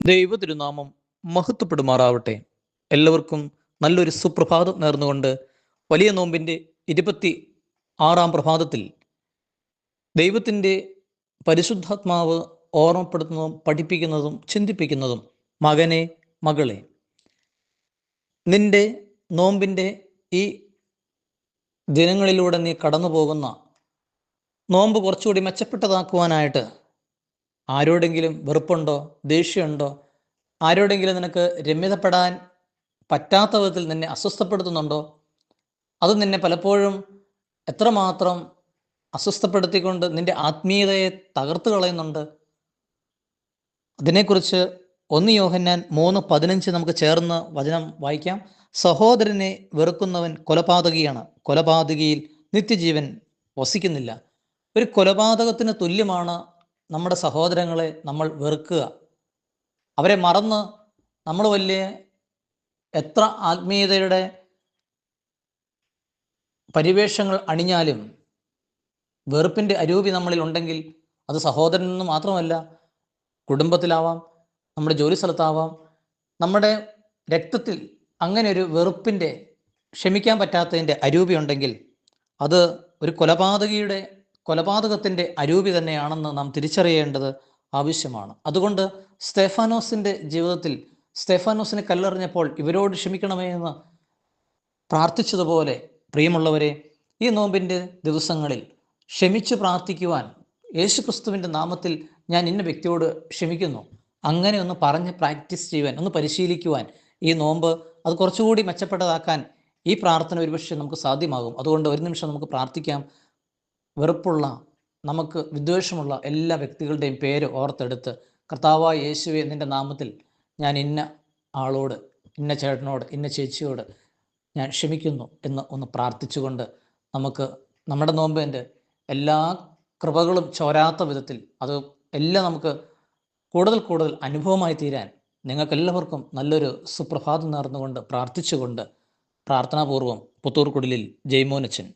ദൈവ തിരുനാമം മഹത്വപ്പെടുമാറാവട്ടെ. എല്ലാവർക്കും നല്ലൊരു സുപ്രഭാതം നേർന്നുകൊണ്ട് വലിയ നോമ്പിൻ്റെ 26-ാം പ്രഭാതത്തിൽ ദൈവത്തിൻ്റെ പരിശുദ്ധാത്മാവ് ഓർമ്മപ്പെടുത്തുന്നതും പഠിപ്പിക്കുന്നതും ചിന്തിപ്പിക്കുന്നതും മകനെ, മകളെ, നിന്റെ നോമ്പിൻ്റെ ഈ ദിനങ്ങളിലൂടെ നീ കടന്നു പോകുന്ന നോമ്പ് കുറച്ചുകൂടി മെച്ചപ്പെട്ടതാക്കുവാനായിട്ട് ആരോടെങ്കിലും വെറുപ്പുണ്ടോ, ദേഷ്യമുണ്ടോ, ആരോടെങ്കിലും നിനക്ക് രമ്യതപ്പെടാൻ പറ്റാത്ത വിധത്തിൽ നിന്നെ അസ്വസ്ഥപ്പെടുത്തുന്നുണ്ടോ, അത് നിന്നെ പലപ്പോഴും എത്രമാത്രം അസ്വസ്ഥപ്പെടുത്തിക്കൊണ്ട് നിന്റെ ആത്മീയതയെ തകർത്ത് കളയുന്നുണ്ട്. അതിനെക്കുറിച്ച് 1 യോഹന്നാൻ 3:15 നമുക്ക് ചേർന്ന് വചനം വായിക്കാം. സഹോദരനെ വെറുക്കുന്നവൻ കൊലപാതകിയാണ്, കൊലപാതകിയിൽ നിത്യജീവൻ വസിക്കുന്നില്ല. ഒരു കൊലപാതകത്തിന് തുല്യമാണ് നമ്മുടെ സഹോദരങ്ങളെ നമ്മൾ വെറുക്കുക. അവരെ മറന്ന് നമ്മൾ വലിയ എത്ര ആത്മീയതയുടെ പരിവേഷങ്ങൾ അണിഞ്ഞാലും വെറുപ്പിൻ്റെ അരൂപി നമ്മളിൽ ഉണ്ടെങ്കിൽ അത് സഹോദരനിൽ നിന്ന് മാത്രമല്ല, കുടുംബത്തിലാവാം, നമ്മുടെ ജോലി സ്ഥലത്താവാം, നമ്മുടെ രക്തത്തിൽ അങ്ങനെ ഒരു വെറുപ്പിൻ്റെ, ക്ഷമിക്കാൻ പറ്റാത്തതിൻ്റെ അരൂപി ഉണ്ടെങ്കിൽ അത് ഒരു കൊലപാതകത്തിൻ്റെ അരൂപി തന്നെയാണെന്ന് നാം തിരിച്ചറിയേണ്ടത് ആവശ്യമാണ്. അതുകൊണ്ട് സ്തെഫാനോസിൻ്റെ ജീവിതത്തിൽ സ്തെഫാനോസിനെ കല്ലെറിഞ്ഞപ്പോൾ ഇവരോട് ക്ഷമിക്കണമേ എന്ന് പ്രാർത്ഥിച്ചതുപോലെ, പ്രിയമുള്ളവരെ, ഈ നോമ്പിൻ്റെ ദിവസങ്ങളിൽ ക്ഷമിച്ച് പ്രാർത്ഥിക്കുവാൻ, യേശുക്രിസ്തുവിൻ്റെ നാമത്തിൽ ഞാൻ ഇന്ന വ്യക്തിയോട് ക്ഷമിക്കുന്നു, അങ്ങനെ ഒന്ന് പറഞ്ഞ് പ്രാക്ടീസ് ചെയ്യുവാൻ, ഒന്ന് പരിശീലിക്കുവാൻ, ഈ നോമ്പ് അത് കുറച്ചുകൂടി മെച്ചപ്പെട്ടതാക്കാൻ ഈ പ്രാർത്ഥന ഒരുപക്ഷെ നമുക്ക് സാധ്യമാകും. അതുകൊണ്ട് ഒരു നിമിഷം നമുക്ക് പ്രാർത്ഥിക്കാം. വെറുപ്പുള്ള, നമുക്ക് വിദ്വേഷമുള്ള എല്ലാ വ്യക്തികളുടെയും പേര് ഓർത്തെടുത്ത്, കർത്താവായ യേശുവേ, നിൻ്റെ നാമത്തിൽ ഞാൻ ഇന്ന ആളോട്, ഇന്ന ചേട്ടനോട്, ഇന്ന ചേച്ചിയോട് ഞാൻ ക്ഷമിക്കുന്നു എന്ന് ഒന്ന് പ്രാർത്ഥിച്ചുകൊണ്ട് നമുക്ക് നമ്മുടെ നോമ്പിൻ്റെ എല്ലാ കൃപകളും ചോരാത്ത വിധത്തിൽ അത് എല്ലാം നമുക്ക് കൂടുതൽ അനുഭവമായി തീരാൻ നിങ്ങൾക്കെല്ലാവർക്കും നല്ലൊരു സുപ്രഭാതം നേർന്നുകൊണ്ട് പ്രാർത്ഥിച്ചുകൊണ്ട് പ്രാർത്ഥനാപൂർവം പുത്തൂർക്കുടലിൽ ജയ്മോനച്ചൻ.